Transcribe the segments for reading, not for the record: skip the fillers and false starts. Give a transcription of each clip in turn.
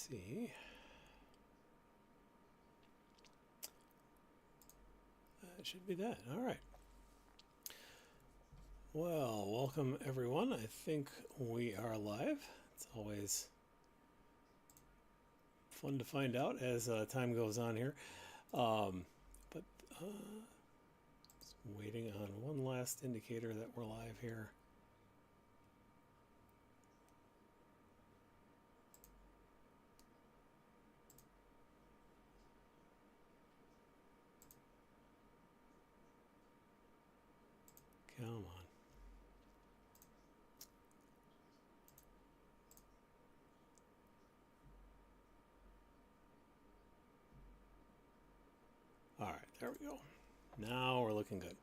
see. That should be that. All right. Well, welcome everyone. I think we are live. It's always fun to find out as time goes on here. But just waiting on one last indicator that we're live here. Come on. All right, there we go. Now we're looking good.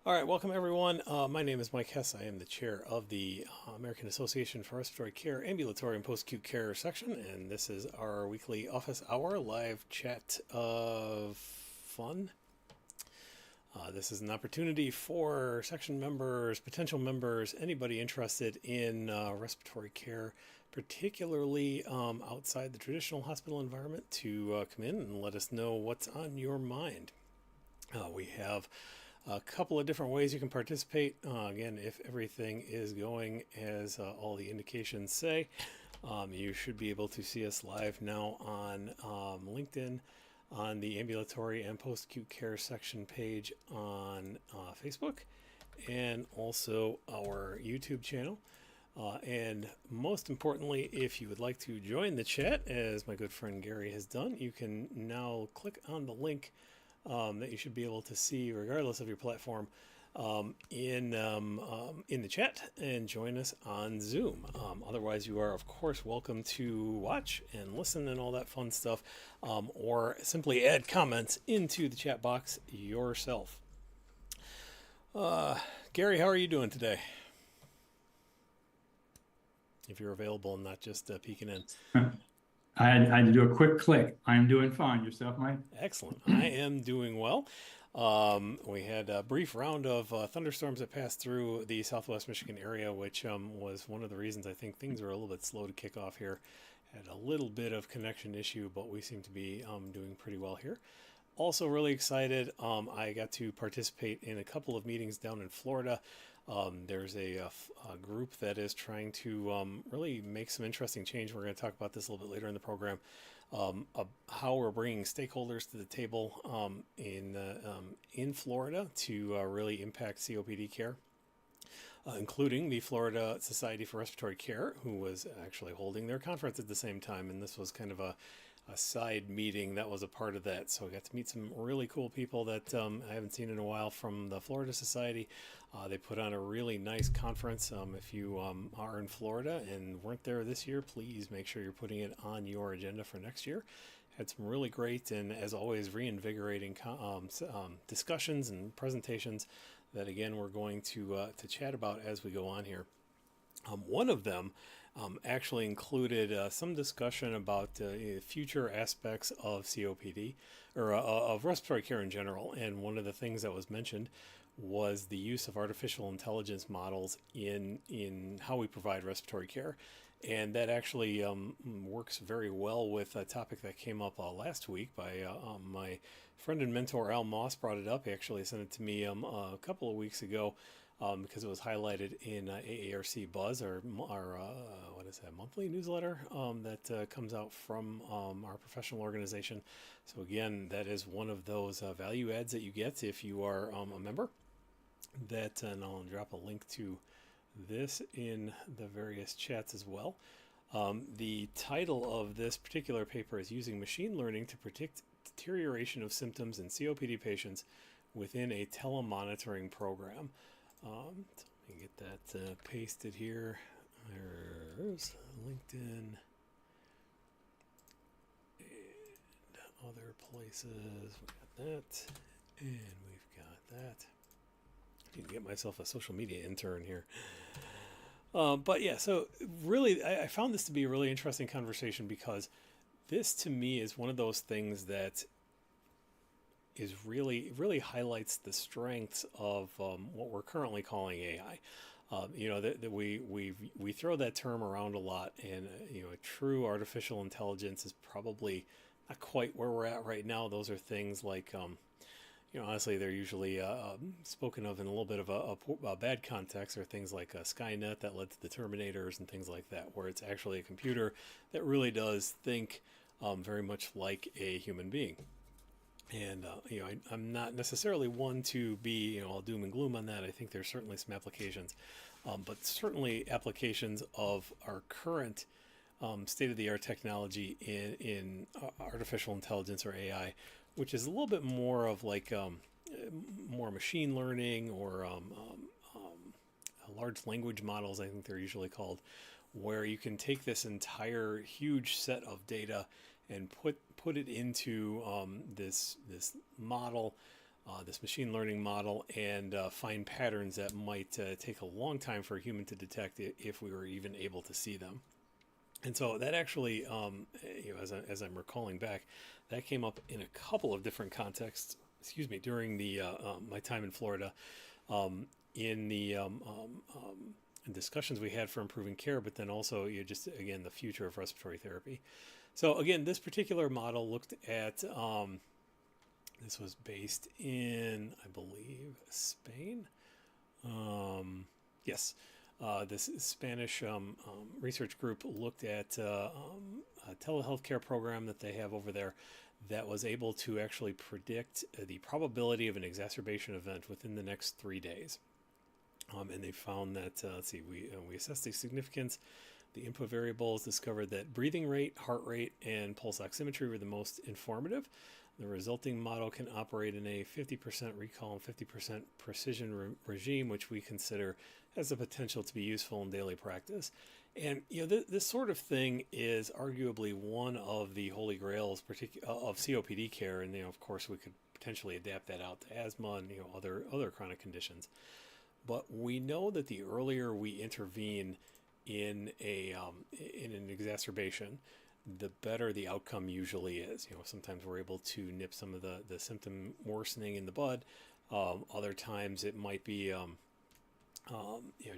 All right, welcome everyone. My name is Mike Hess. I am the chair of the American Association for Respiratory Care, Ambulatory and Post-Acute Care section, and this is our weekly office hour live chat of fun. This is an opportunity for section members, potential members, anybody interested in respiratory care, particularly outside the traditional hospital environment, to come in and let us know what's on your mind. We have a couple of different ways you can participate. Again, if everything is going as all the indications say, you should be able to see us live now on LinkedIn, on the ambulatory and post-acute care section page on Facebook, and also our YouTube channel. And most importantly, if you would like to join the chat, as my good friend Gary has done, you can now click on the link that you should be able to see regardless of your platform in the chat and join us on Zoom. Otherwise, you are of course welcome to watch and listen and all that fun stuff, or simply add comments into the chat box yourself. Gary, how are you doing today? If you're available and not just peeking in. I had to do a quick click. I'm doing fine. Yourself, Mike? Excellent. I am doing well. We had a brief round of thunderstorms that passed through the Southwest Michigan area, which was one of the reasons I think things are a little bit slow to kick off here. Had a little bit of connection issue, but we seem to be doing pretty well here. Also really excited. I got to participate in a couple of meetings down in Florida. There's a group that is trying to really make some interesting change. We're going to talk about this a little bit later in the program. How we're bringing stakeholders to the table in Florida to really impact COPD care, including the Florida Society for Respiratory Care, who was actually holding their conference at the same time, and this was kind of a side meeting that was a part of that. So I got to meet some really cool people that I haven't seen in a while from the Florida Society. They put on a really nice conference. If you are in Florida and weren't there this year, please make sure you're putting it on your agenda for next year. Had some really great and, as always, reinvigorating discussions and presentations that, again, we're going to chat about as we go on here. One of them actually included some discussion about future aspects of COPD, or of respiratory care in general. And one of the things that was mentioned was the use of artificial intelligence models in how we provide respiratory care. And that actually works very well with a topic that came up last week by my friend and mentor, Al Moss brought it up. He actually sent it to me a couple of weeks ago. Because it was highlighted in AARC Buzz, our what is that, monthly newsletter that comes out from our professional organization. So again, that is one of those value adds that you get if you are a member. And I'll drop a link to this in the various chats as well. The title of this particular paper is "Using Machine Learning to Predict Deterioration of Symptoms in COPD Patients Within a Telemonitoring Program." So let me get that pasted here. There's LinkedIn and other places. We got that, and we've got that. I need to get myself a social media intern here. But yeah, so really, I found this to be a really interesting conversation because this, to me, is one of those things that is really highlights the strengths of what we're currently calling AI. That we throw that term around a lot, and true artificial intelligence is probably not quite where we're at right now. Those are things like honestly, they're usually spoken of in a little bit of a bad context, or things like Skynet that led to the Terminators and things like that, where it's actually a computer that really does think very much like a human being. And I'm not necessarily one to be all doom and gloom on that. I think there's certainly some applications, but certainly applications of our current state-of-the-art technology in artificial intelligence, or AI, which is a little bit more of like more machine learning, or large language models, I think they're usually called, where you can take this entire huge set of data and put it into this model, this machine learning model, and find patterns that might take a long time for a human to detect if we were even able to see them. And so that actually, as I'm recalling back, that came up in a couple of different contexts. Excuse me, during the my time in Florida, in the discussions we had for improving care, but then also just again the future of respiratory therapy. So again, this particular model looked at. This was based in, I believe, Spain. Yes. This Spanish research group looked at a telehealth care program that they have over there that was able to actually predict the probability of an exacerbation event within the next 3 days. And they found that, we assessed the significance. The input variables discovered that breathing rate, heart rate, and pulse oximetry were the most informative. The resulting model can operate in a 50% recall and 50% precision regime, which we consider has the potential to be useful in daily practice. And this sort of thing is arguably one of the holy grails of COPD care. And of course, we could potentially adapt that out to asthma and other chronic conditions. But we know that the earlier we intervene in an exacerbation, the better the outcome usually is. Sometimes we're able to nip some of the symptom worsening in the bud. Other times it might be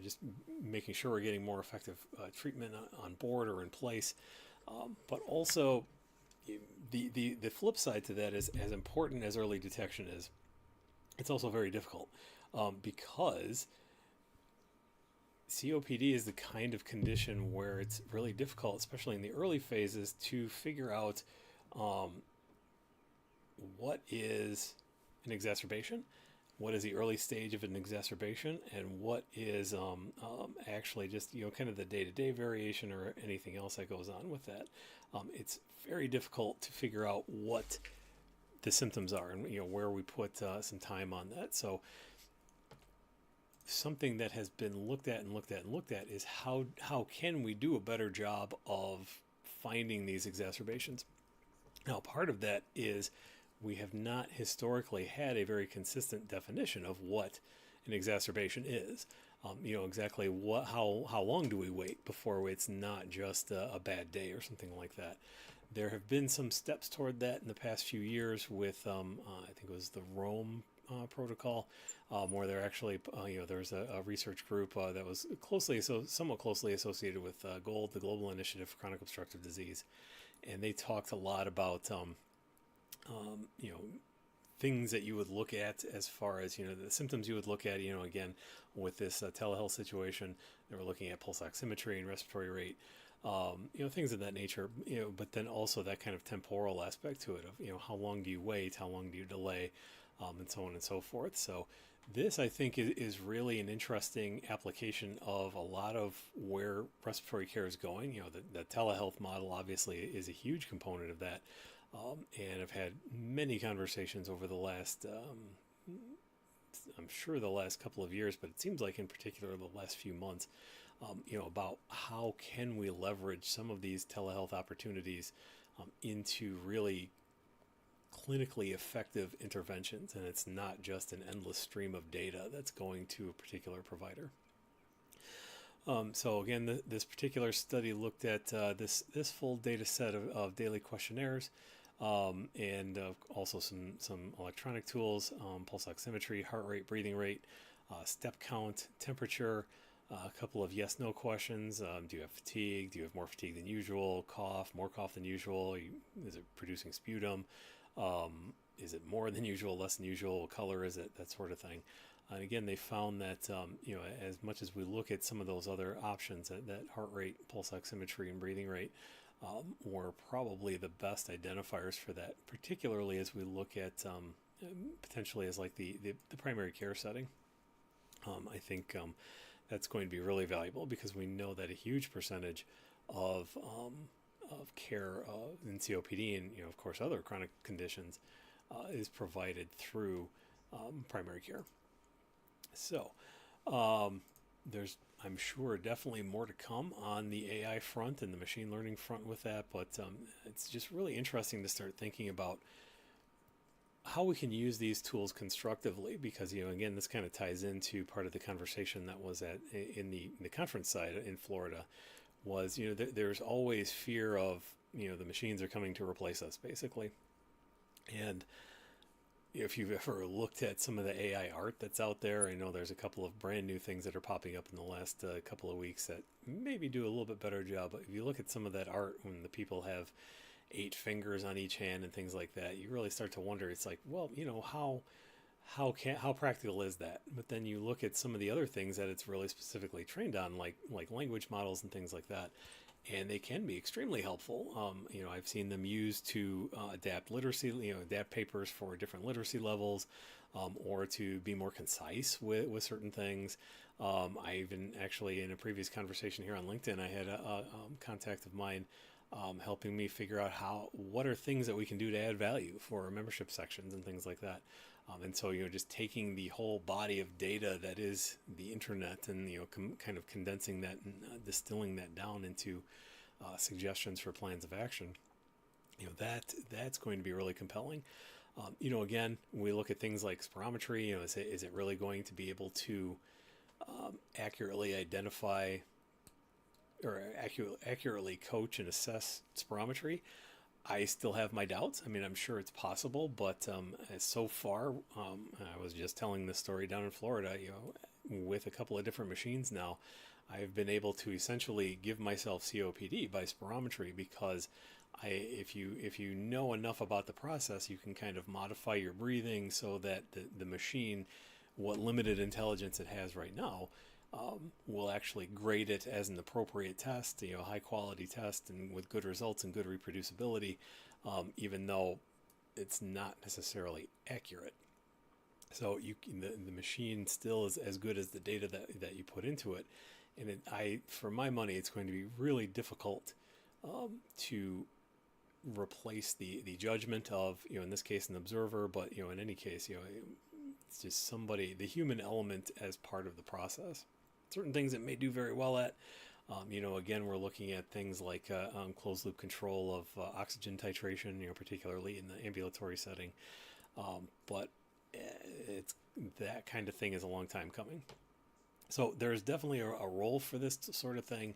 just making sure we're getting more effective treatment on board or in place. But also the flip side to that is, as important as early detection is, it's also very difficult, because COPD is the kind of condition where it's really difficult, especially in the early phases, to figure out what is an exacerbation, what is the early stage of an exacerbation, and what is actually just kind of the day-to-day variation or anything else that goes on with that. It's very difficult to figure out what the symptoms are, and where we put some time on that. So something that has been looked at is how can we do a better job of finding these exacerbations. Now, part of that is we have not historically had a very consistent definition of what an exacerbation is. Exactly how long do we wait before it's not just a bad day or something like that. There have been some steps toward that in the past few years with I think it was the Rome protocol, where they're actually, there's a research group that was somewhat closely associated with GOLD, the Global Initiative for Chronic Obstructive Disease, and they talked a lot about, things that you would look at as far as, the symptoms you would look at, again, with this telehealth situation, they were looking at pulse oximetry and respiratory rate, things of that nature, but then also that kind of temporal aspect to it of, how long do you wait, how long do you delay, and so on and so forth. So this, I think, is really an interesting application of a lot of where respiratory care is going. The telehealth model obviously is a huge component of that. And I've had many conversations over the last, I'm sure the last couple of years, but it seems like in particular the last few months, about how can we leverage some of these telehealth opportunities into really clinically effective interventions, and it's not just an endless stream of data that's going to a particular provider. So again, this particular study looked at this full data set of daily questionnaires, and also some electronic tools, pulse oximetry, heart rate, breathing rate, step count, temperature, a couple of yes/no questions. Do you have fatigue? Do you have more fatigue than usual? Cough, more cough than usual? Is it producing sputum? Is it more than usual, less than usual? What color is it? That sort of thing. And again, they found that as much as we look at some of those other options, that heart rate, pulse oximetry, and breathing rate were probably the best identifiers for that, particularly as we look at potentially as like the primary care setting. I think that's going to be really valuable because we know that a huge percentage of care in COPD and of course other chronic conditions is provided through primary care. So there's, I'm sure, definitely more to come on the AI front and the machine learning front with that, but it's just really interesting to start thinking about how we can use these tools constructively, because again, this kind of ties into part of the conversation that was in the conference side in Florida. Was there's always fear of the machines are coming to replace us, basically. And if you've ever looked at some of the AI art that's out there, I know there's a couple of brand new things that are popping up in the last couple of weeks that maybe do a little bit better job. But if you look at some of that art when the people have 8 fingers on each hand and things like that, you really start to wonder. It's like, well, how practical is that? But then you look at some of the other things that it's really specifically trained on, like language models and things like that, and they can be extremely helpful. I've seen them used to adapt literacy, adapt papers for different literacy levels, or to be more concise with certain things. I even actually, in a previous conversation here on LinkedIn, I had a contact of mine helping me figure out what are things that we can do to add value for membership sections and things like that. And so, just taking the whole body of data that is the internet and, kind of condensing that and distilling that down into suggestions for plans of action, that's going to be really compelling. Again, we look at things like spirometry, is it really going to be able to accurately identify or accurately coach and assess spirometry? I still have my doubts. I mean, I'm sure it's possible, but so far, I was just telling this story down in Florida, with a couple of different machines now, I've been able to essentially give myself COPD by spirometry because if you know enough about the process, you can kind of modify your breathing so that the machine, what limited intelligence it has right now, will actually grade it as an appropriate test, high quality test, and with good results and good reproducibility, even though it's not necessarily accurate. So the machine still is as good as the data that you put into it. And for my money, it's going to be really difficult to replace the judgment of, in this case, an observer, but in any case, it's just somebody, the human element as part of the process. Certain things it may do very well at. Again, we're looking at things like closed loop control of oxygen titration, particularly in the ambulatory setting. But it's that kind of thing is a long time coming. So there's definitely a role for this sort of thing.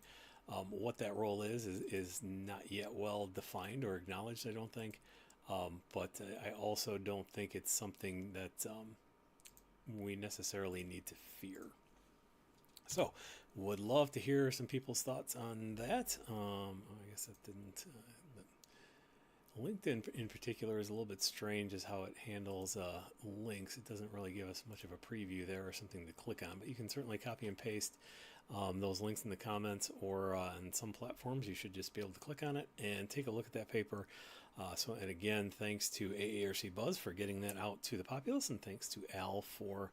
What that role is not yet well defined or acknowledged, I don't think. But I also don't think it's something that we necessarily need to fear. So, would love to hear some people's thoughts on that. I guess that didn't. LinkedIn in particular is a little bit strange as how it handles links. It doesn't really give us much of a preview there or something to click on, but you can certainly copy and paste those links in the comments, or on some platforms you should just be able to click on it and take a look at that paper. And again, thanks to AARC Buzz for getting that out to the populace, and thanks to Al for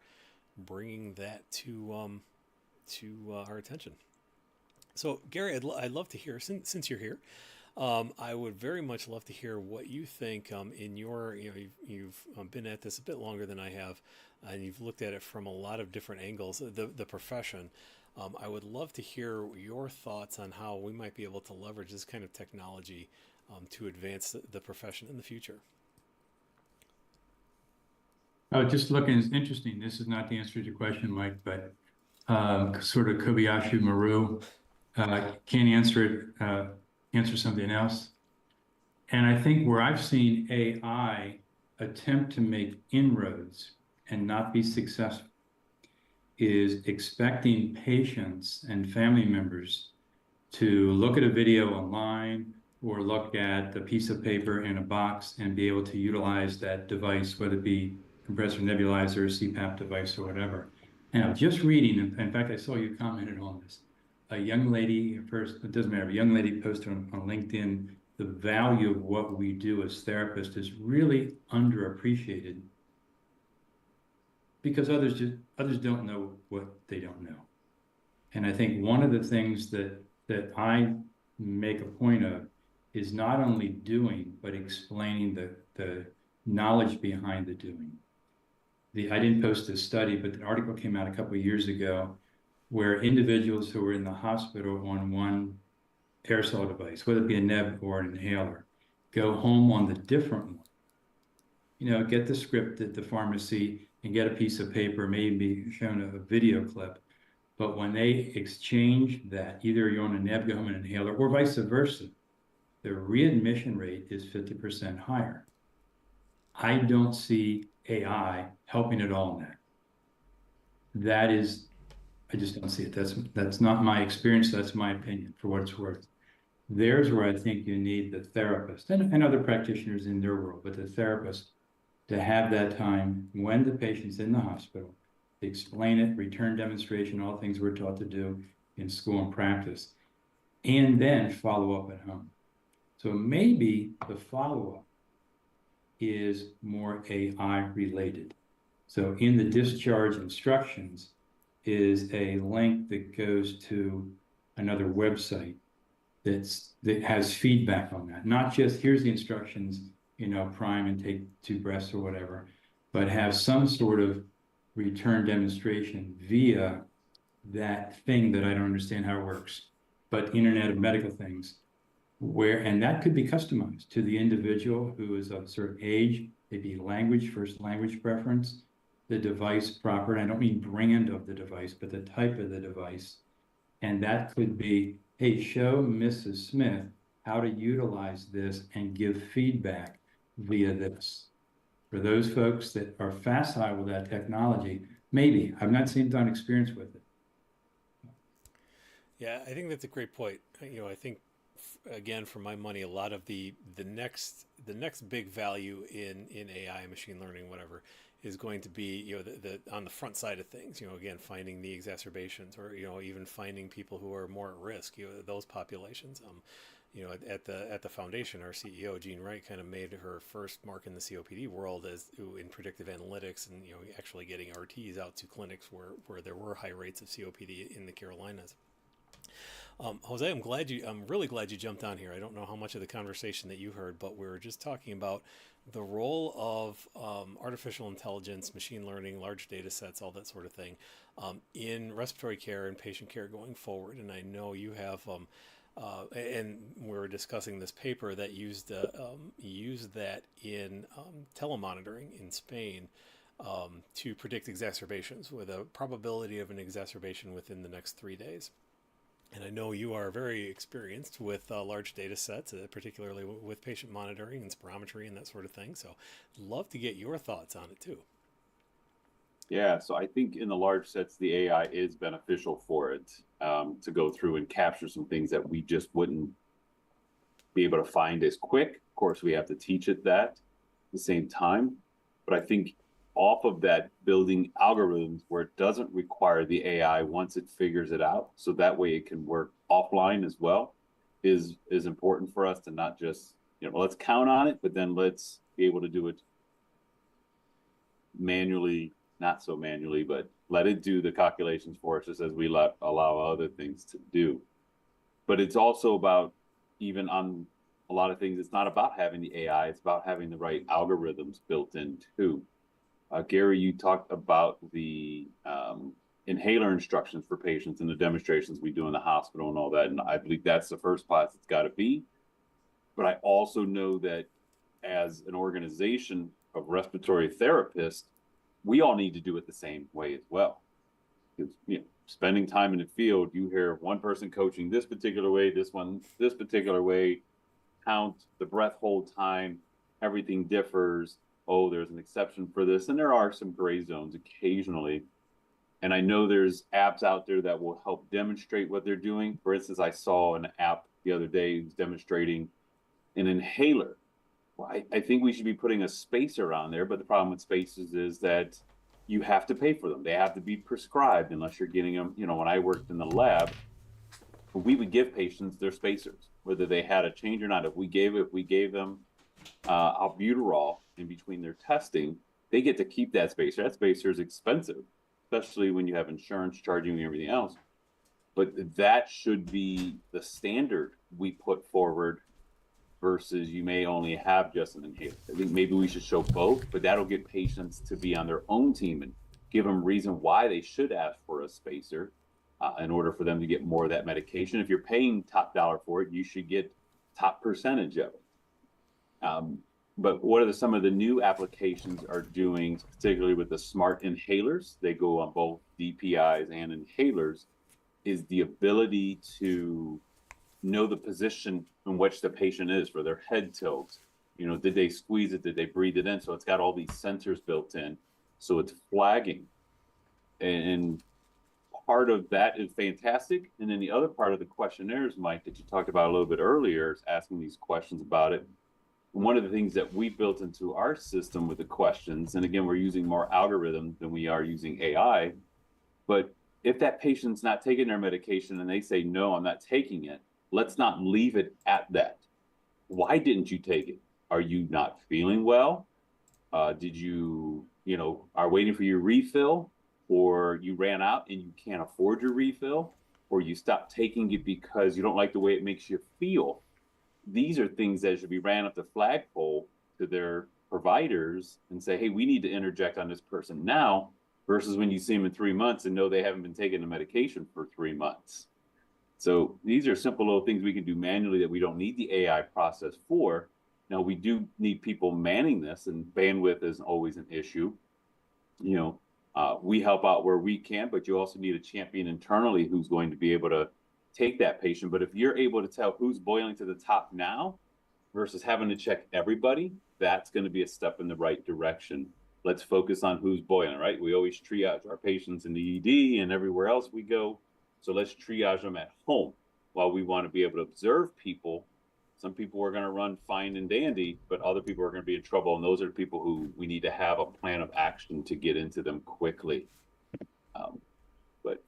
bringing that to our attention. So, Gary, I'd love to hear, since you're here, I would very much love to hear what you think in your, you've been at this a bit longer than I have, and you've looked at it from a lot of different angles, the profession. I would love to hear your thoughts on how we might be able to leverage this kind of technology to advance the profession in the future. Oh, just looking, it's interesting. This is not the answer to your question, Mike, but sort of Kobayashi Maru, can't answer it, answer something else. And I think where I've seen AI attempt to make inroads and not be successful is expecting patients and family members to look at a video online or look at a piece of paper in a box and be able to utilize that device, whether it be compressor nebulizer, CPAP device, or whatever. Now, just reading, in fact, I saw you commented on this. A young lady, first, it doesn't matter, a young lady posted on LinkedIn, the value of what we do as therapists is really underappreciated because others don't know what they don't know. And I think one of the things that I make a point of is not only doing, but explaining the knowledge behind the doing. I didn't post this study, but the article came out a couple of years ago where individuals who were in the hospital on one aerosol device, whether it be a neb or an inhaler, go home on the different one. You know, get the script at the pharmacy and get a piece of paper, maybe shown a video clip. But when they exchange that, either you're on a neb, go home an inhaler, or vice versa, the readmission rate is 50% higher. I don't see AI helping at all in that. That is, I just don't see it. That's not my experience. That's my opinion, for what it's worth. There's where I think you need the therapist and other practitioners in their world, but the therapist to have that time when the patient's in the hospital, explain it, return demonstration, all things we're taught to do in school and practice, and then follow up at home. So maybe the follow-up is more AI related. So in the discharge instructions is a link that goes to another website that has feedback on that. Not just here's the instructions, you know, prime and take 2 breaths or whatever, but have some sort of return demonstration via that thing that I don't understand how it works, but Internet of Medical Things, and that could be customized to the individual who is of a certain age, maybe language, first language preference, the device proper, and I don't mean brand of the device, but the type of the device. And that could be, hey, show Mrs. Smith how to utilize this and give feedback via this. For those folks that are facile with that technology, maybe. I've not seen done experience with it. Yeah, I think that's a great point. You know, I think again, for my money, a lot of the next big value in AI, machine learning, whatever, is going to be, you know, the on the front side of things. You know, again, finding the exacerbations, or you know, even finding people who are more at risk. You know, those populations. You know, at the foundation, our CEO Jean Wright kind of made her first mark in the COPD world as in predictive analytics, and you know, actually getting RTs out to clinics where there were high rates of COPD in the Carolinas. Jose, I'm really glad you jumped on here. I don't know how much of the conversation that you heard, but we were just talking about the role of artificial intelligence, machine learning, large data sets, all that sort of thing, in respiratory care and patient care going forward. And I know you have, and we were discussing this paper that used that in telemonitoring in Spain to predict exacerbations with a probability of an exacerbation within the next 3 days. And I know you are very experienced with large data sets, particularly with patient monitoring and spirometry and that sort of thing. So love to get your thoughts on it too. Yeah, so I think in the large sets, the AI is beneficial for it to go through and capture some things that we just wouldn't be able to find as quick. Of course, we have to teach it that at the same time. But I think off of that, building algorithms where it doesn't require the AI once it figures it out, so that way it can work offline as well, is important for us to not just, you know, let's count on it, but then let's be able to do it manually, not so manually, but let it do the calculations for us just as we allow other things to do. But it's also about, even on a lot of things, it's not about having the AI, it's about having the right algorithms built in too. Gary, you talked about the inhaler instructions for patients and the demonstrations we do in the hospital and all that. And I believe that's the first place it's got to be. But I also know that as an organization of respiratory therapists, we all need to do it the same way as well. Because, you know, spending time in the field, you hear one person coaching this particular way, this one this particular way, count the breath hold time, everything differs. Oh, there's an exception for this. And there are some gray zones occasionally. And I know there's apps out there that will help demonstrate what they're doing. For instance, I saw an app the other day demonstrating an inhaler. Well, I think we should be putting a spacer on there, but the problem with spacers is that you have to pay for them. They have to be prescribed unless you're getting them. When I worked in the lab, we would give patients their spacers, whether they had a change or not. If we gave them albuterol in between their testing, they get to keep that spacer. That spacer is expensive, especially when you have insurance charging and everything else. But that should be the standard we put forward versus you may only have just an inhaler. I think maybe we should show both, but that'll get patients to be on their own team and give them reason why they should ask for a spacer in order for them to get more of that medication. If you're paying top dollar for it, you should get top percentage of it. But what are some of the new applications are doing, particularly with the smart inhalers? They go on both DPIs and inhalers, is the ability to know the position in which the patient is for their head tilt. Did they squeeze it? Did they breathe it in? So it's got all these sensors built in. So it's flagging. And part of that is fantastic. And then the other part of the questionnaires, Mike, that you talked about a little bit earlier, is asking these questions about it. One of the things that we built into our system with the questions, and again, we're using more algorithm than we are using AI, but if that patient's not taking their medication and they say, no, I'm not taking it, let's not leave it at that. Why didn't you take it? Are you not feeling well? Did you, are waiting for your refill, or you ran out and you can't afford your refill, or you stopped taking it because you don't like the way it makes you feel? These are things that should be ran up the flagpole to their providers and say, hey, we need to interject on this person now, versus when you see them in 3 months and know they haven't been taking the medication for 3 months. So these are simple little things we can do manually that we don't need the AI process for. Now, we do need people manning this, and bandwidth is always an issue. We help out where we can, but you also need a champion internally who's going to be able to take that patient. But if you're able to tell who's boiling to the top now versus having to check everybody, that's going to be a step in the right direction. Let's focus on who's boiling, right? We always triage our patients in the ED and everywhere else we go. So let's triage them at home. While we want to be able to observe people, some people are going to run fine and dandy, but other people are going to be in trouble. And those are the people who we need to have a plan of action to get into them quickly. But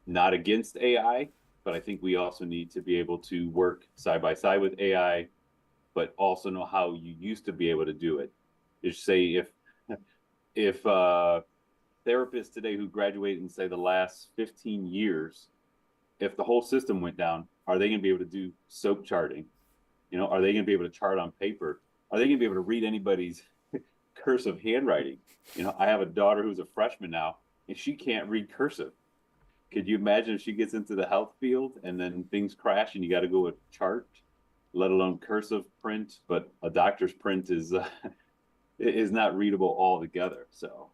not against AI, but I think we also need to be able to work side by side with AI, but also know how you used to be able to do it. Just say if therapists today who graduated in, say, the last 15 years, if the whole system went down, are they going to be able to do SOAP charting? Are they going to be able to chart on paper? Are they going to be able to read anybody's cursive handwriting? I have a daughter who's a freshman now, and she can't read cursive. Could you imagine if she gets into the health field and then things crash and you got to go with chart, let alone cursive print? But a doctor's print is not readable altogether. So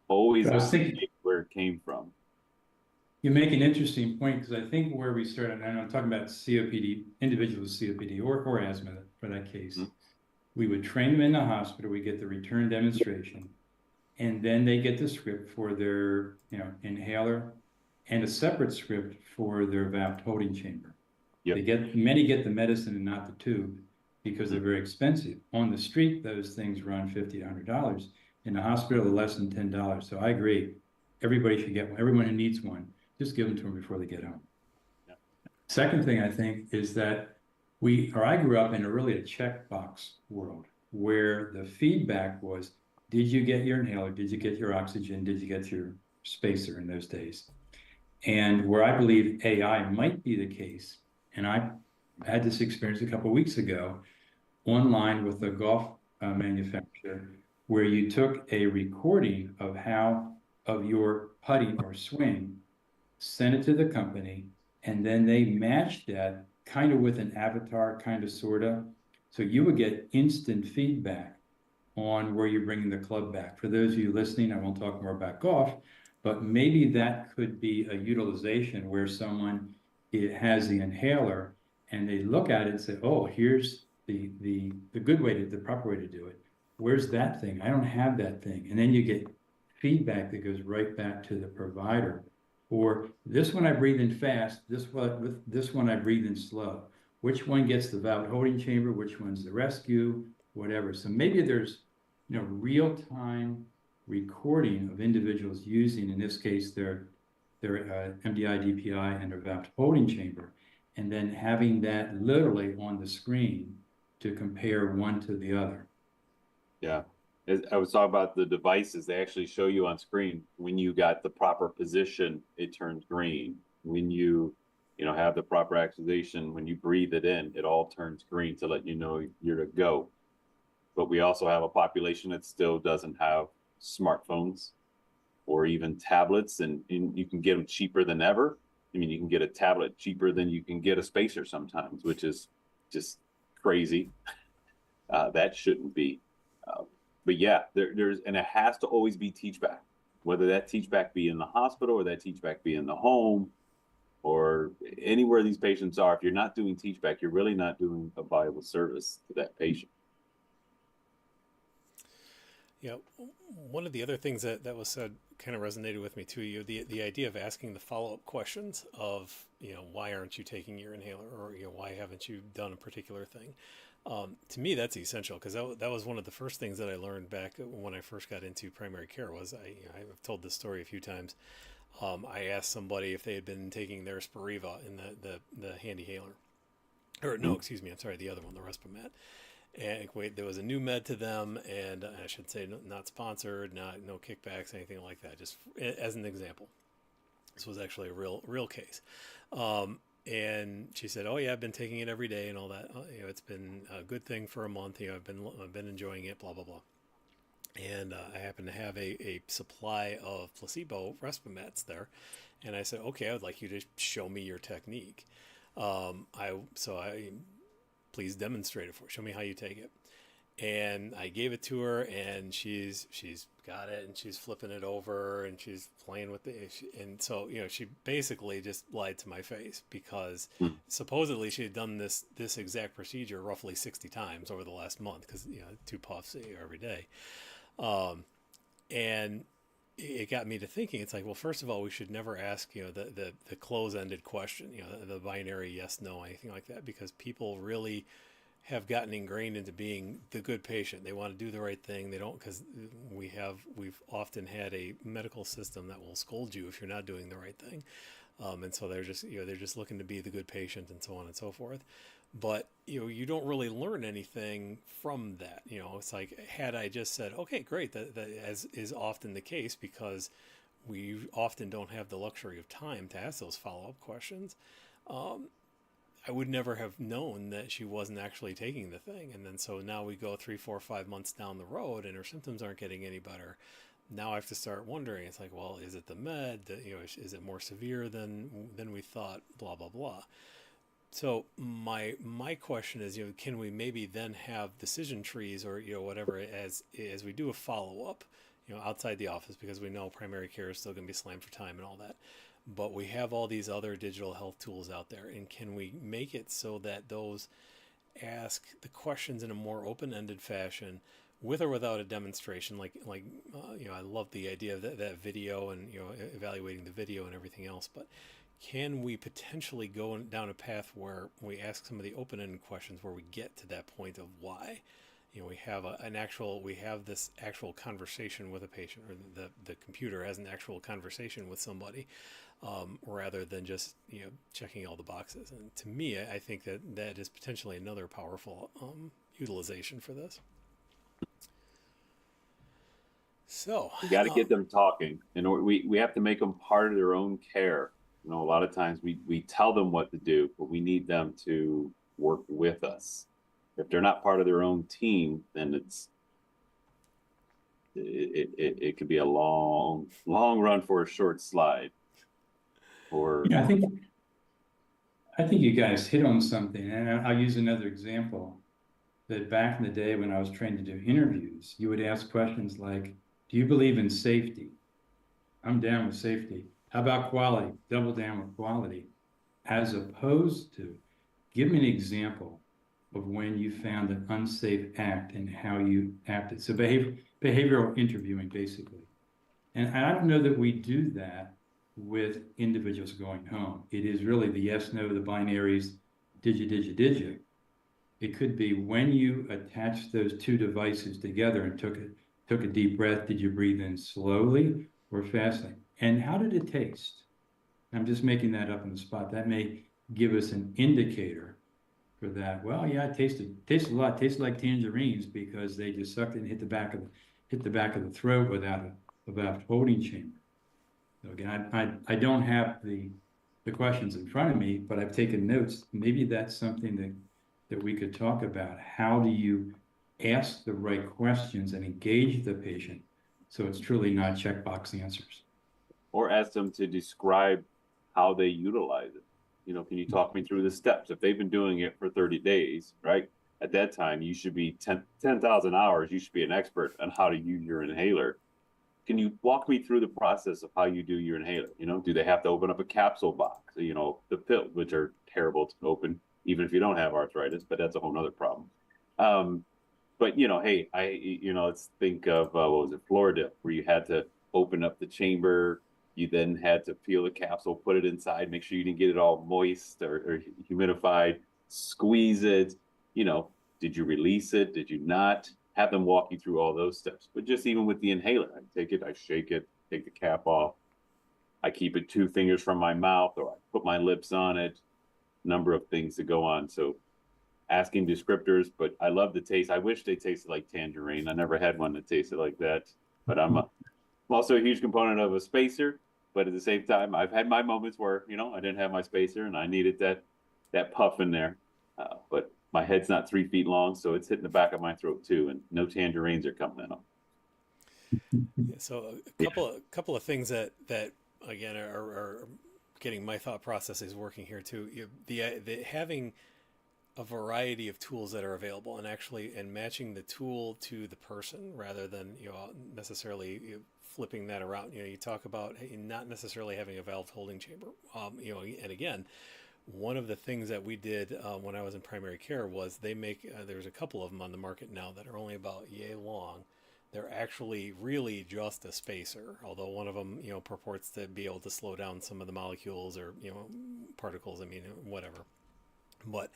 always I was thinking, where it came from. you make an interesting point, because I think where we started, and I'm talking about COPD, individuals with COPD or asthma for that case, we would train them in the hospital, we get the return demonstration, and then they get the script for their inhaler and a separate script for their valve holding chamber. Yep. Many get the medicine and not the tube because they're very expensive. On the street, those things run $50 to $100. In the hospital, they're less than $10. So I agree. Everybody should get one. Everyone who needs one, just give them to them before they get home. Yep. Second thing I think is that I grew up in a checkbox world where the feedback was, did you get your inhaler? Did you get your oxygen? Did you get your spacer in those days? And where I believe AI might be the case, and I had this experience a couple of weeks ago online with a golf manufacturer, where you took a recording of your putting or swing, sent it to the company, and then they matched that kind of with an avatar, kind of, sort of. So you would get instant feedback on where you're bringing the club back. For those of you listening, I won't talk more about golf, but maybe that could be a utilization where someone has the inhaler and they look at it and say, oh, here's the good way, the proper way to do it. Where's that thing? I don't have that thing. And then you get feedback that goes right back to the provider. Or this one I breathe in fast, this one I breathe in slow. Which one gets the valve holding chamber? Which one's the rescue? Whatever. So maybe there's, real-time recording of individuals using, in this case, their MDI, DPI, and their valve holding chamber, and then having that literally on the screen to compare one to the other. Yeah. I was talking about the devices. They actually show you on screen when you got the proper position, it turns green. When you have the proper accusation, when you breathe it in, it all turns green to let you know you're to go. But we also have a population that still doesn't have smartphones or even tablets, and you can get them cheaper than ever. I mean, you can get a tablet cheaper than you can get a spacer sometimes, which is just crazy. That shouldn't be. But yeah, and it has to always be teach back, whether that teach back be in the hospital or that teach back be in the home or anywhere these patients are. If you're not doing teach back, you're really not doing a valuable service to that patient. Yeah, one of the other things that was said kind of resonated with me too. The idea of asking the follow-up questions of, why aren't you taking your inhaler, or why haven't you done a particular thing? To me, that's essential, because that was one of the first things that I learned back when I first got into primary care. Was I've told this story a few times. I asked somebody if they had been taking their Spiriva in the HandiHaler, or no, excuse me, I'm sorry, the other one, the Respimat. And there was a new med to them, and I should say not sponsored, no kickbacks, anything like that. Just as an example, this was actually a real case. And she said, "Oh yeah, I've been taking it every day and all that. It's been a good thing for a month. I've been enjoying it. Blah blah blah." And I happen to have a supply of placebo Respimats there, and I said, "Okay, I would like you to show me your technique." I please demonstrate it for. Show me how you take it. And I gave it to her, and she's got it, and she's flipping it over, and she's playing with and so she basically just lied to my face, because supposedly she had done this exact procedure roughly 60 times over the last month, because 2 puffs every day, and it got me to thinking. It's like, well, first of all, we should never ask the close-ended question, the binary yes no, anything like that, because people really have gotten ingrained into being the good patient. They want to do the right thing. They don't, because we've often had a medical system that will scold you if you're not doing the right thing, and so they're just looking to be the good patient, and so on and so forth. But you don't really learn anything from that. It's like, had I just said, okay, great, that as is often the case, because we often don't have the luxury of time to ask those follow-up questions. I would never have known that she wasn't actually taking the thing. And then so now we go 3, 4, 5 months down the road, and her symptoms aren't getting any better. Now I have to start wondering. It's like, well, is it the med? Is it more severe than we thought? Blah blah blah. So my question is, can we maybe then have decision trees, or whatever, as we do a follow up, outside the office, because we know primary care is still going to be slammed for time and all that. But we have all these other digital health tools out there, and can we make it so that those ask the questions in a more open-ended fashion, with or without a demonstration? I love the idea of that video, and evaluating the video and everything else. But can we potentially go down a path where we ask some of the open-ended questions, where we get to that point of why? We have this actual conversation with a patient, or the computer has an actual conversation with somebody, rather than just checking all the boxes. And to me, I think that is potentially another powerful utilization for this. So we got to get them talking, and we have to make them part of their own care. A lot of times we tell them what to do, but we need them to work with us. If they're not part of their own team, then it could be a long run for a short slide. I think you guys hit on something, and I'll use another example. That back in the day when I was trained to do interviews, you would ask questions like, "Do you believe in safety?" I'm down with safety. How about quality? Double down with quality. As opposed to, give me an example of when you found an unsafe act and how you acted. So behavioral interviewing, basically. And I don't know that we do that with individuals going home. It is really the yes, no, the binaries, digit. It could be when you attach those two devices together and took a deep breath, did you breathe in slowly or fastly? And how did it taste? I'm just making that up on the spot. That may give us an indicator for that. Well, yeah, it tasted a lot. It tasted like tangerines because they just sucked it and hit the back of the throat without holding chamber. So again, I don't have the questions in front of me, but I've taken notes. Maybe that's something that we could talk about. How do you ask the right questions and engage the patient so it's truly not checkbox answers? Or ask them to describe how they utilize it. You know, can you talk me through the steps? If they've been doing it for 30 days, right? At that time, you should be 10,000 hours. You should be an expert on how to use your inhaler. Can you walk me through the process of how you do your inhaler? You know, do they have to open up a capsule box? You know, the pill, which are terrible to open, even if you don't have arthritis, but that's a whole nother problem. But you know, hey, let's think of what was it, Florida, where you had to open up the chamber. You then had to peel the capsule, put it inside, make sure you didn't get it all moist or humidified, squeeze it. You know, did you release it? Did you not? Have them walk you through all those steps. But just even with the inhaler, I take it, I shake it, take the cap off. I keep it 2 fingers from my mouth, or I put my lips on it. Number of things to go on. So asking descriptors, but I love the taste. I wish they tasted like tangerine. I never had one that tasted like that. But I'm also a huge component of a spacer. But at the same time, I've had my moments where, you know, I didn't have my spacer and I needed that puff in there. But my head's not 3 feet long, so it's hitting the back of my throat too, and no tangerines are coming in. Yeah, so a couple of things that again are getting my thought processes working here too. The having a variety of tools that are available and matching the tool to the person rather than necessarily flipping that around. You talk about not necessarily having a valve holding chamber. And again, one of the things that we did when I was in primary care was there's a couple of them on the market now that are only about yay long. They're actually really just a spacer, although one of them, purports to be able to slow down some of the molecules or, particles, whatever. But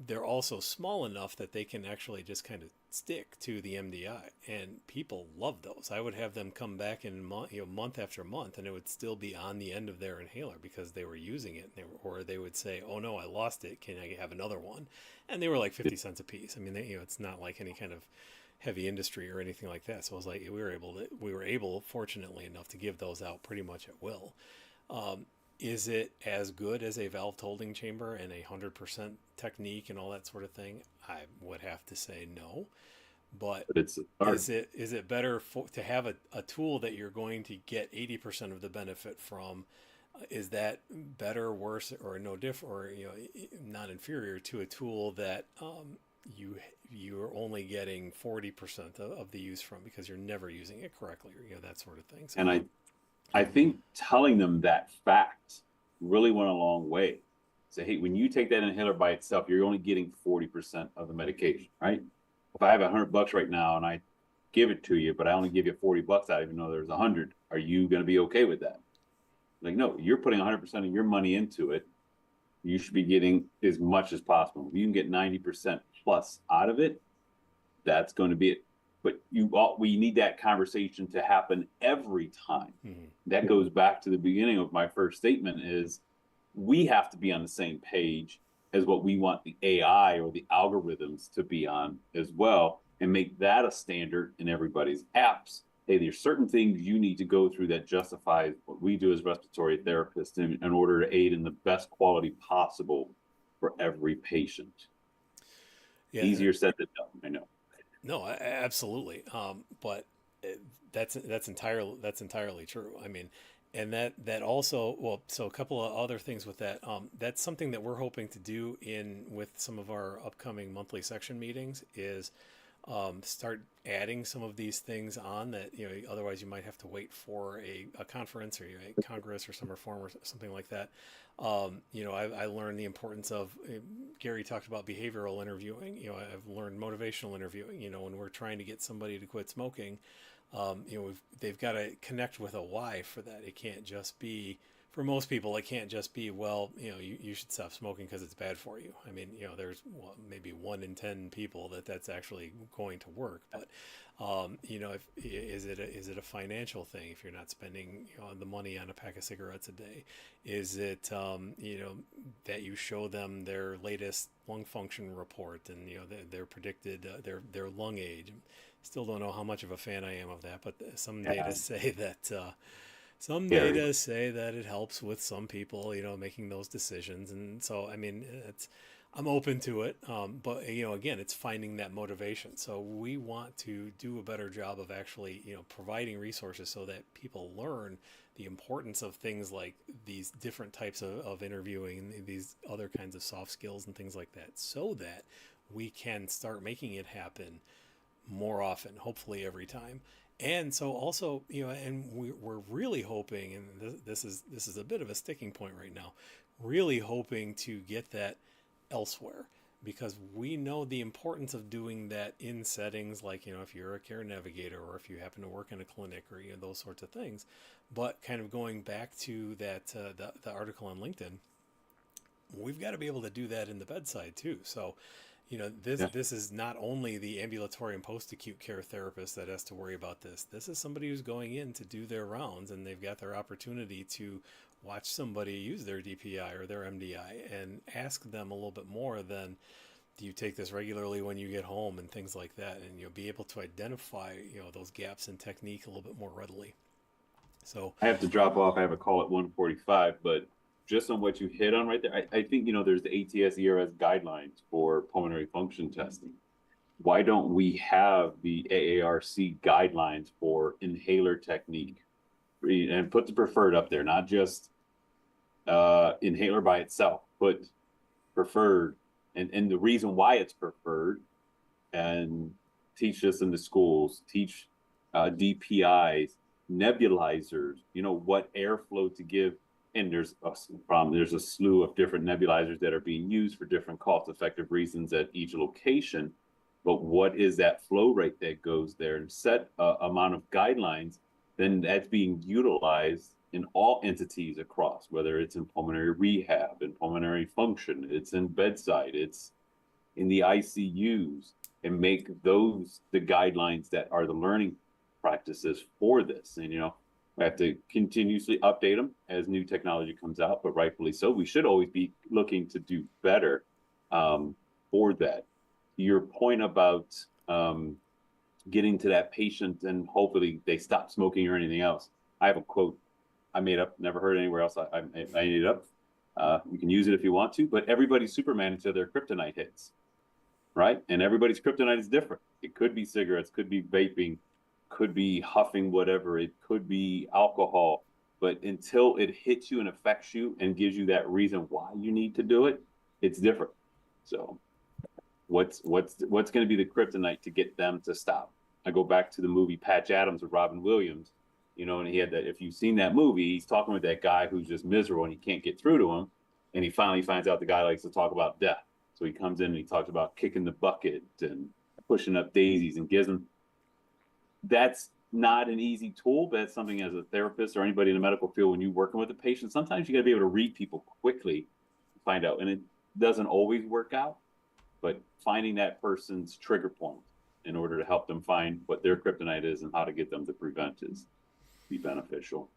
they're also small enough that they can actually just kind of stick to the MDI, and people love those. I would have them come back in month after month, and it would still be on the end of their inhaler because they were using it, or they would say, "Oh no, I lost it. Can I have another one?" And they were like 50 cents a piece. It's not like any kind of heavy industry or anything like that. So it was like we were able, fortunately enough, to give those out pretty much at will. Is it as good as a valve holding chamber and 100% technique and all that sort of thing? I would have to say no. But it's is it better to have a tool that you're going to get 80% of the benefit from? Is that better, worse, or no different, or not inferior to a tool that you're only getting 40% of the use from because you're never using it correctly, or that sort of thing? So, and I think telling them that fact really went a long way. Say, hey, when you take that inhaler by itself, you're only getting 40% of the medication, right? If I have $100 right now and I give it to you, but I only give you $40 out, even though there's 100, are you going to be okay with that? Like, no, you're putting 100% of your money into it. You should be getting as much as possible. If you can get 90% plus out of it, that's going to be it. But we need that conversation to happen every time. Mm-hmm. That goes back to the beginning of my first statement is we have to be on the same page as what we want the AI or the algorithms to be on as well, and make that a standard in everybody's apps. Hey, there's certain things you need to go through that justifies what we do as respiratory therapists in order to aid in the best quality possible for every patient. Yeah. Easier said than done, I know. No, absolutely. But that's entirely true. And that also, so a couple of other things with that. That's something that we're hoping to do with some of our upcoming monthly section meetings is start adding some of these things on that, otherwise you might have to wait for a conference or a congress or some reform or something like that. I learned the importance of, Gary talked about behavioral interviewing. I've learned motivational interviewing, when we're trying to get somebody to quit smoking. they've got to connect with a why for that. It can't just be, for most people, it can't just be, well, you should stop smoking because it's bad for you. I mean, there's maybe 1 in 10 people that's actually going to work. But, if, is it a financial thing if you're not spending the money on a pack of cigarettes a day? Is it, that you show them their latest lung function report and, their predicted, their lung age? Still don't know how much of a fan I am of that, but some data say that it helps with some people, making those decisions. And so, I mean, I'm open to it. But again, it's finding that motivation. So we want to do a better job of actually, providing resources so that people learn the importance of things like these different types of interviewing and these other kinds of soft skills and things like that, so that we can start making it happen more often, hopefully every time. And so also, and we're really hoping, and this is a bit of a sticking point right now, really hoping to get that elsewhere, because we know the importance of doing that in settings like, if you're a care navigator or if you happen to work in a clinic or those sorts of things. But kind of going back to that the article on LinkedIn, we've got to be able to do that in the bedside too. So this is not only the ambulatory and post-acute care therapist that has to worry about this. This is somebody who's going in to do their rounds, and they've got their opportunity to watch somebody use their DPI or their MDI and ask them a little bit more than, do you take this regularly when you get home, and things like that. And you'll be able to identify, those gaps in technique a little bit more readily. So I have to drop off. I have a call at 1:45, but just on what you hit on right there, I think, there's the ATS ERS guidelines for pulmonary function testing. Why don't we have the AARC guidelines for inhaler technique, and put the preferred up there, not just inhaler by itself, put preferred and the reason why it's preferred, and teach this in the schools, teach DPIs, nebulizers, what airflow to give. And there's a slew of different nebulizers that are being used for different cost-effective reasons at each location. But what is that flow rate that goes there, and set amount of guidelines? Then that's being utilized in all entities across, whether it's in pulmonary rehab, in pulmonary function, it's in bedside, it's in the ICUs, and make those the guidelines that are the learning practices for this. And we have to continuously update them as new technology comes out, but rightfully so. We should always be looking to do better for that. Your point about getting to that patient and hopefully they stop smoking or anything else. I have a quote I made up, never heard anywhere else. I made it up. You can use it if you want to, but everybody's Superman until their kryptonite hits, right? And everybody's kryptonite is different. It could be cigarettes, could be vaping, could be huffing, whatever, it could be alcohol, but until it hits you and affects you and gives you that reason why you need to do it, it's different. So what's going to be the kryptonite to get them to stop? I go back to the movie Patch Adams with Robin Williams, and he had that, if you've seen that movie, he's talking with that guy who's just miserable and he can't get through to him, and he finally finds out the guy likes to talk about death. So he comes in and he talks about kicking the bucket and pushing up daisies, and gives him. That's not an easy tool, but it's something as a therapist or anybody in the medical field, when you're working with a patient, sometimes you got to be able to read people quickly, find out. And it doesn't always work out, but finding that person's trigger point in order to help them find what their kryptonite is and how to get them to prevent is be beneficial.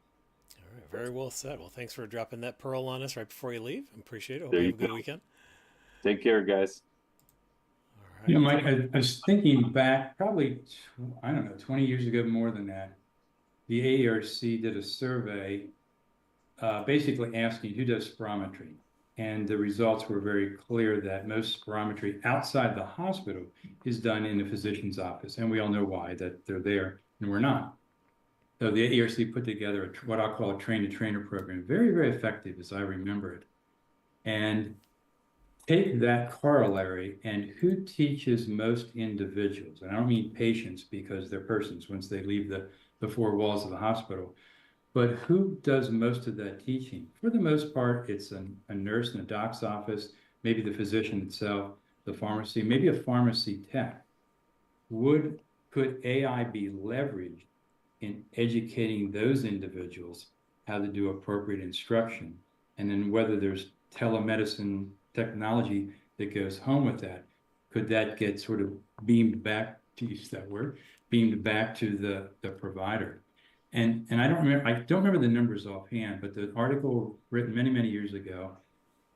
All right, very well said. Well, thanks for dropping that pearl on us right before you leave. I appreciate it. Hope There you you have a good go. weekend. Take care, guys. All right. Mike, I was thinking back probably, I don't know, 20 years ago, more than that. The AARC did a survey basically asking who does spirometry. And the results were very clear that most spirometry outside the hospital is done in the physician's office. And we all know why, that they're there and we're not. So the AARC put together what I'll call a train-to-trainer program, very, very effective as I remember it. And take that corollary and who teaches most individuals, and I don't mean patients because they're persons once they leave the four walls of the hospital, but who does most of that teaching? For the most part, it's a nurse in a doc's office, maybe the physician itself, the pharmacy, maybe a pharmacy tech. Could AI be leveraged in educating those individuals how to do appropriate instruction. And then whether there's telemedicine technology that goes home with that, could that get sort of beamed back, to use that word, beamed back to the provider? And I don't remember the numbers offhand, but the article written many, many years ago,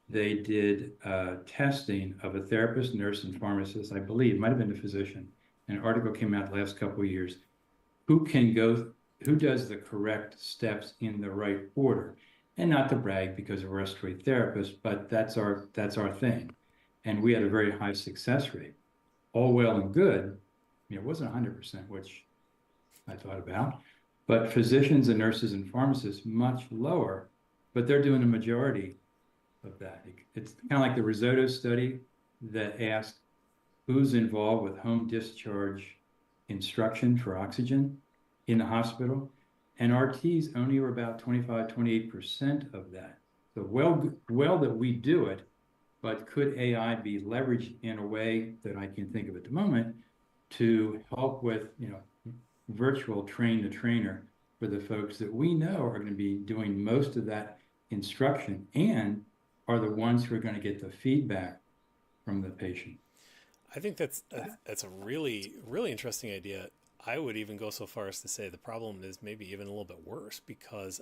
they did testing of a therapist, nurse, and pharmacist, I believe, it might have been a physician. An article came out the last couple of years. Who does the correct steps in the right order? And not to brag because we're respiratory therapists, but that's our thing. And we had a very high success rate. All well and good. It wasn't 100%, which I thought about, but physicians and nurses and pharmacists much lower, but they're doing the majority of that. It's kind of like the Risotto study that asked who's involved with home discharge instruction for oxygen in the hospital, and RTs only were about 25, 28% of that. So well that we do it, but could AI be leveraged in a way that I can think of at the moment to help with, virtual train the trainer for the folks that we know are going to be doing most of that instruction and are the ones who are going to get the feedback from the patient? I think that's a really, really interesting idea. I would even go so far as to say the problem is maybe even a little bit worse because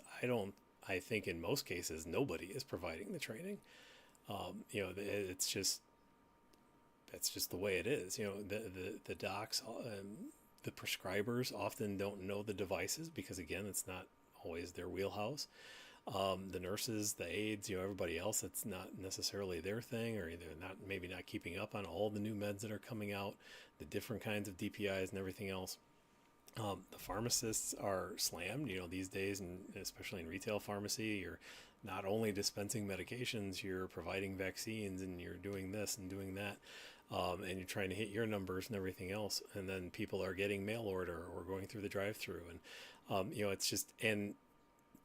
I think in most cases, nobody is providing the training. It's just, that's just the way it is. The docs, the prescribers often don't know the devices because again, it's not always their wheelhouse. The nurses, the aides, everybody else, it's not necessarily their thing, or they're maybe not keeping up on all the new meds that are coming out, the different kinds of DPIs and everything else. The pharmacists are slammed, these days, and especially in retail pharmacy, you're not only dispensing medications, you're providing vaccines and you're doing this and doing that. And you're trying to hit your numbers and everything else. And then people are getting mail order or going through the drive-through. And, it's just, and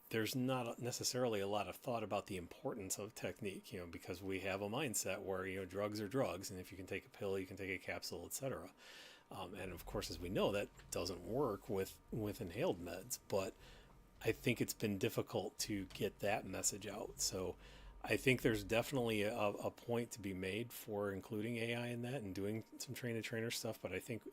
there's not necessarily a lot of thought about the importance of technique, because we have a mindset where, drugs are drugs. And if you can take a pill, you can take a capsule, etc. And of course, as we know, that doesn't work with inhaled meds. But I think it's been difficult to get that message out. So I think there's definitely a point to be made for including AI in that and doing some train-the-trainer stuff. But I think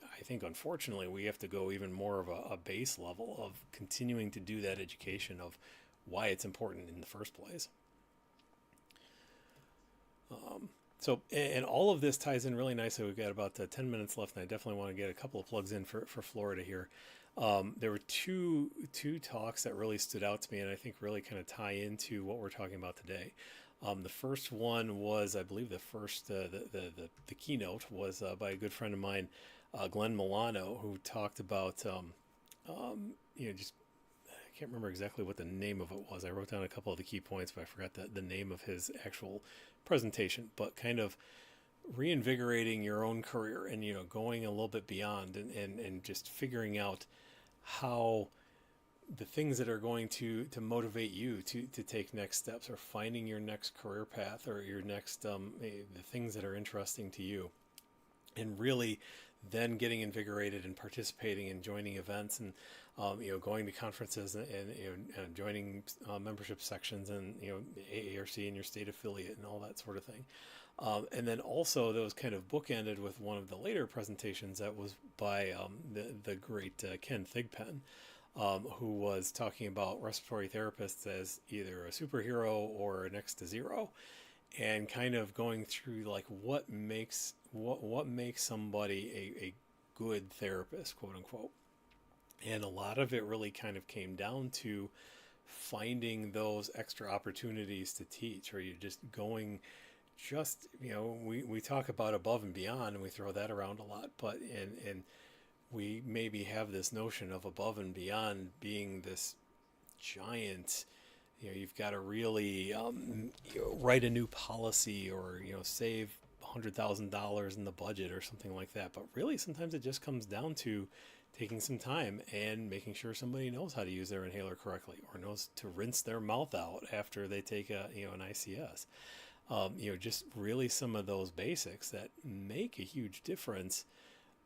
unfortunately we have to go even more of a base level of continuing to do that education of why it's important in the first place. And all of this ties in really nicely. We've got about 10 minutes left, and I definitely want to get a couple of plugs in for Florida here. There were two talks that really stood out to me, and I think really kind of tie into what we're talking about today. The first one was, I believe, the keynote was by a good friend of mine, Glenn Milano, who talked about just I can't remember exactly what the name of it was. I wrote down a couple of the key points, but I forgot the name of his actual presentation. But kind of reinvigorating your own career and going a little bit beyond and just figuring out how the things that are going to motivate you to take next steps or finding your next career path or your next the things that are interesting to you, and really then getting invigorated and participating and joining events and going to conferences and joining membership sections and AARC and your state affiliate and all that sort of thing. And then also that was kind of bookended with one of the later presentations that was by the great Ken Thigpen, who was talking about respiratory therapists as either a superhero or a next to zero, and kind of going through like what makes somebody a good therapist, quote unquote. And a lot of it really kind of came down to finding those extra opportunities to teach, or you're just going we talk about above and beyond and we throw that around a lot, but and we maybe have this notion of above and beyond being this giant, you've got to really write a new policy or save $100,000 in the budget or something like that. But really sometimes it just comes down to taking some time and making sure somebody knows how to use their inhaler correctly or knows to rinse their mouth out after they take an ICS. Just really some of those basics that make a huge difference,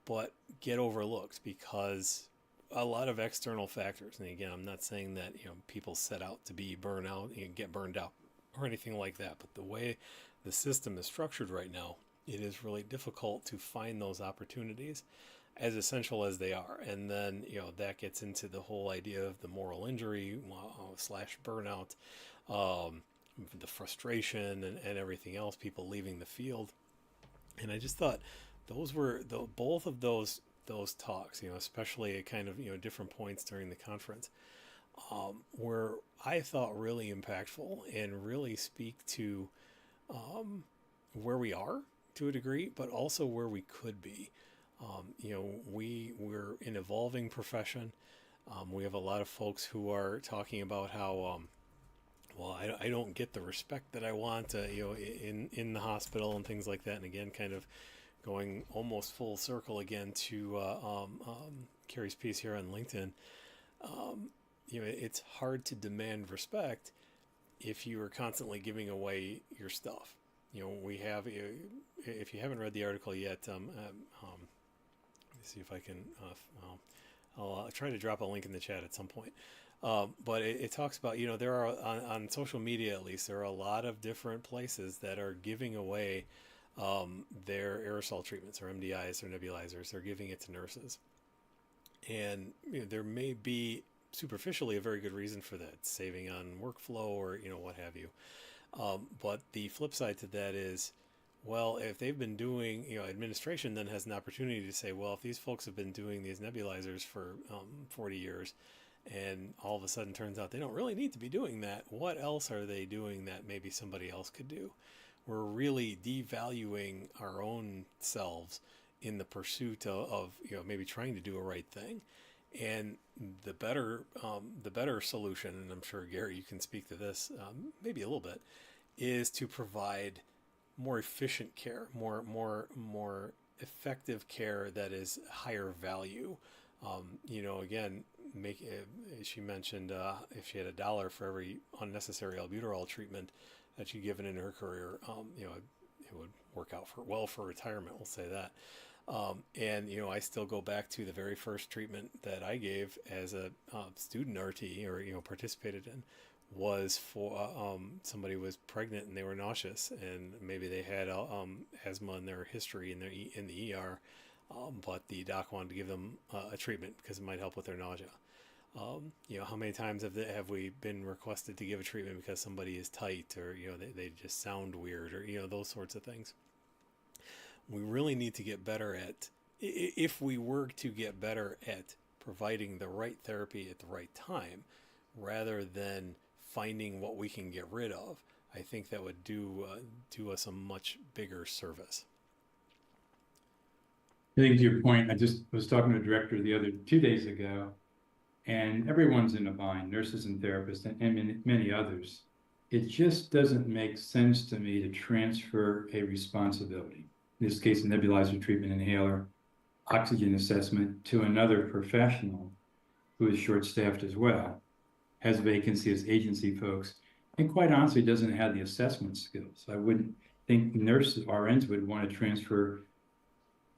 but get overlooked because a lot of external factors. And again, I'm not saying that, people set out to be burned out and get burned out or anything like that. But the way the system is structured right now, it is really difficult to find those opportunities, as essential as they are. And then, that gets into the whole idea of the moral injury slash burnout, the frustration and everything else, people leaving the field. And I just thought those were both of those talks, especially at kind of, different points during the conference, were, I thought, really impactful and really speak to where we are to a degree, but also where we could be. We're an evolving profession. We have a lot of folks who are talking about how, I don't get the respect that I want, in the hospital and things like that. And again, kind of going almost full circle again to Carrie's piece here on LinkedIn. It's hard to demand respect if you are constantly giving away your stuff. We have, if you haven't read the article yet, let me see if I can, I'll try to drop a link in the chat at some point. But it talks about, there are, on social media at least, there are a lot of different places that are giving away their aerosol treatments or MDIs or nebulizers. They're giving it to nurses. And there may be superficially a very good reason for that, saving on workflow or, what have you. But the flip side to that is, well, if they've been doing, administration then has an opportunity to say, well, if these folks have been doing these nebulizers for 40 years, and all of a sudden turns out they don't really need to be doing that, what else are they doing that maybe somebody else could do? We're really devaluing our own selves in the pursuit of maybe trying to do a right thing. And the better solution, and I'm sure Gary, you can speak to this maybe a little bit, is to provide more efficient care, more effective care that is higher value. Again, she mentioned if she had $1 for every unnecessary albuterol treatment that she'd given in her career, it would work out for retirement. We'll say that. And I still go back to the very first treatment that I gave as a student RT, or participated in, was for somebody was pregnant and they were nauseous, and maybe they had asthma in their history in the ER, but the doc wanted to give them a treatment because it might help with their nausea. How many times have we been requested to give a treatment because somebody is tight, or they just sound weird, or those sorts of things. We really need to get better at, if we were to get better at providing the right therapy at the right time, rather than finding what we can get rid of. I think that would do us a much bigger service. I think to your point, I just was talking to a director the other 2 days ago, and everyone's in a bind, nurses and therapists and many others. It just doesn't make sense to me to transfer a responsibility, in this case, a nebulizer treatment, inhaler, oxygen assessment, to another professional who is short-staffed as well, has vacancy as agency folks, and quite honestly doesn't have the assessment skills. I wouldn't think nurses, RNs would want to transfer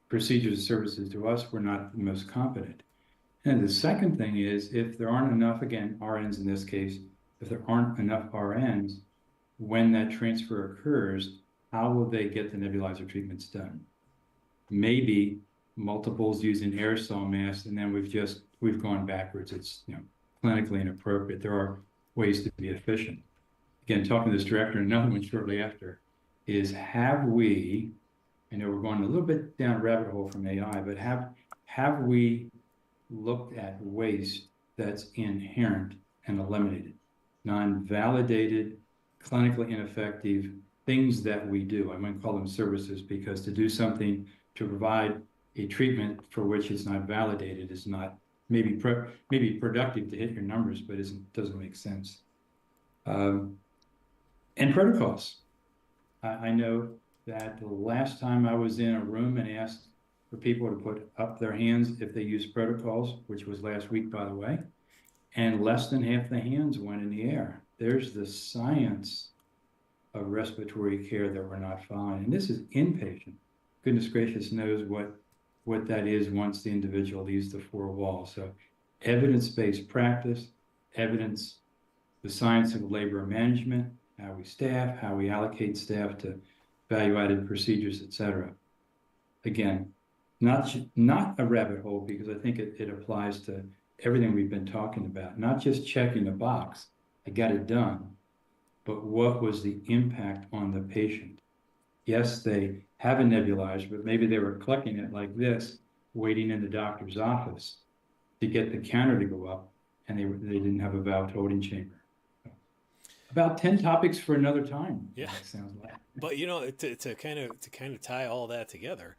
procedures and services to us. We're not the most competent. And the second thing is, if there aren't enough, again, RNs in this case, if there aren't enough RNs, when that transfer occurs, how will they get the nebulizer treatments done? Maybe multiples using aerosol masks, and then we've gone backwards. It's clinically inappropriate. There are ways to be efficient. Again, talking to this director, another one shortly after, is have we, I know we're going a little bit down a rabbit hole from AI, but have we looked at waste that's inherent and eliminated, non-validated, clinically ineffective things that we do? I wouldn't call them services, because to do something to provide a treatment for which it's not validated is not maybe productive to hit your numbers, but doesn't make sense. And protocols. I know that the last time I was in a room and asked for people to put up their hands if they use protocols, which was last week, by the way, and less than half the hands went in the air. There's the science of respiratory care that we're not following. And this is inpatient. Goodness gracious knows what that is once the individual leaves the four walls. So evidence-based practice, evidence, the science of labor management, how we staff, how we allocate staff to value-added procedures, et cetera. Again, not a rabbit hole, because I think it applies to everything we've been talking about, not just checking a box, I got it done, but what was the impact on the patient? Yes, they have a nebulizer, but maybe they were collecting it like this, waiting in the doctor's office to get the counter to go up, and they didn't have a valve holding chamber. About 10 topics for another time. Yeah. That sounds like. But to kind of tie all that together,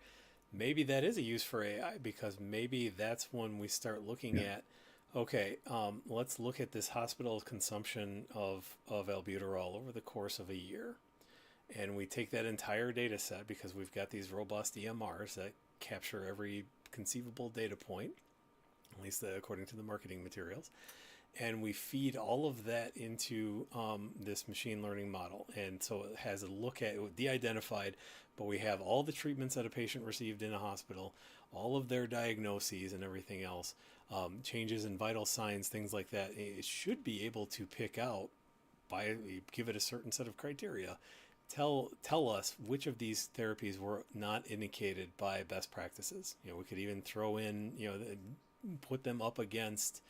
maybe that is a use for AI, because maybe that's when we start looking at, okay, let's look at this hospital's consumption of albuterol over the course of a year. And we take that entire data set, because we've got these robust EMRs that capture every conceivable data point, at least according to the marketing materials. And we feed all of that into this machine learning model. And so it has a look at it, de-identified, but we have all the treatments that a patient received in a hospital, all of their diagnoses and everything else, changes in vital signs, things like that. It should be able to pick out, give it a certain set of criteria, tell us which of these therapies were not indicated by best practices. We could even throw in, put them up against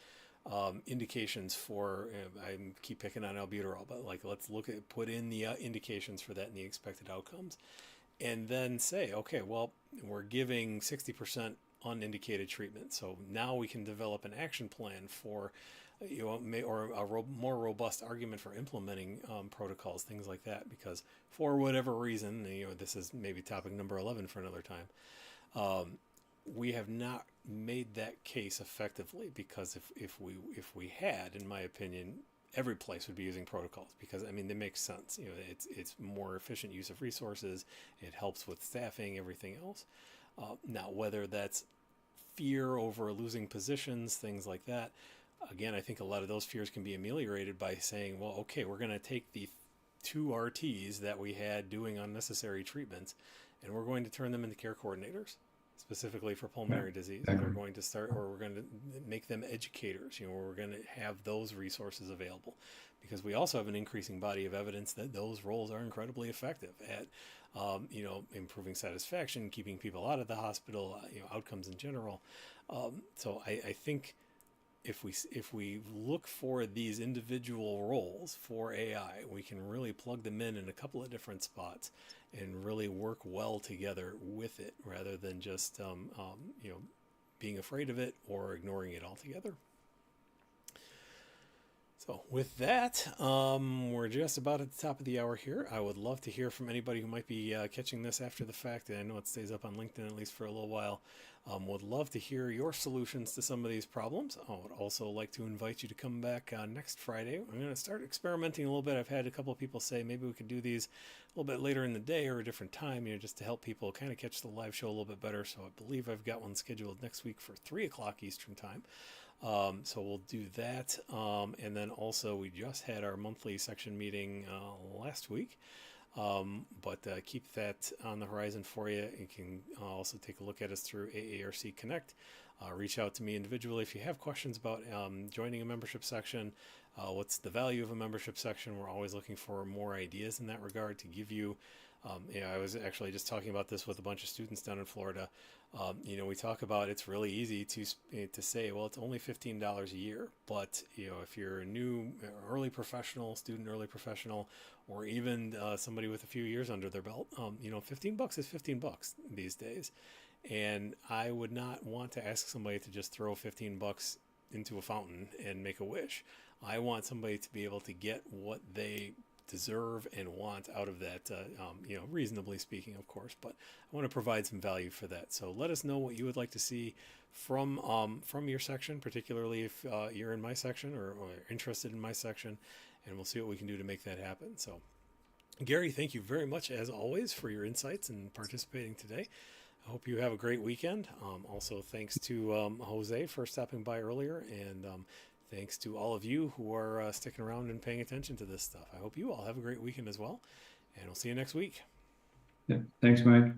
indications for, I keep picking on albuterol, but let's put in the indications for that and the expected outcomes, and then say, okay, well, we're giving 60% unindicated treatment. So now we can develop an action plan for, or a more robust argument for implementing protocols, things like that, because for whatever reason, this is maybe topic number 11 for another time. We have not made that case effectively, because if we had, in my opinion, every place would be using protocols, because they make sense. It's more efficient use of resources. It helps with staffing, everything else. Now, whether that's fear over losing positions, things like that, again, I think a lot of those fears can be ameliorated by saying, well, okay, we're going to take the 2 RTs that we had doing unnecessary treatments, and we're going to turn them into care coordinators, specifically for pulmonary disease. We're going to make them educators, we're going to have those resources available, because we also have an increasing body of evidence that those roles are incredibly effective at, improving satisfaction, keeping people out of the hospital, outcomes in general. So I think if we look for these individual roles for AI, we can really plug them in a couple of different spots and really work well together with it, rather than just being afraid of it or ignoring it altogether. So with that, we're just about at the top of the hour here. I would love to hear from anybody who might be catching this after the fact. And I know it stays up on LinkedIn at least for a little while. Would love to hear your solutions to some of these problems. I would also like to invite you to come back next Friday. I'm going to start experimenting a little bit. I've had a couple of people say maybe we could do these a little bit later in the day or a different time, just to help people kind of catch the live show a little bit better. So I believe I've got one scheduled next week for 3 o'clock Eastern time. So we'll do that. And then also we just had our monthly section meeting last week. But keep that on the horizon for you. You can also take a look at us through AARC Connect. Reach out to me individually if you have questions about joining a membership section. What's the value of a membership section? We're always looking for more ideas in that regard to give you. I was actually just talking about this with a bunch of students down in Florida. We talk about, it's really easy to say, well, it's only $15 a year. But, if you're a new early professional, student early professional, or even somebody with a few years under their belt, $15 is $15 these days. And I would not want to ask somebody to just throw $15 into a fountain and make a wish. I want somebody to be able to get what they deserve and want out of that, reasonably speaking, of course, but I want to provide some value for that. So let us know what you would like to see from your section, particularly if you're in my section or interested in my section, and we'll see what we can do to make that happen. So Gary, thank you very much as always for your insights and participating today. I hope you have a great weekend. Also, thanks to Jose for stopping by earlier, and thanks to all of you who are sticking around and paying attention to this stuff. I hope you all have a great weekend as well, and we'll see you next week. Yeah, thanks, Mike.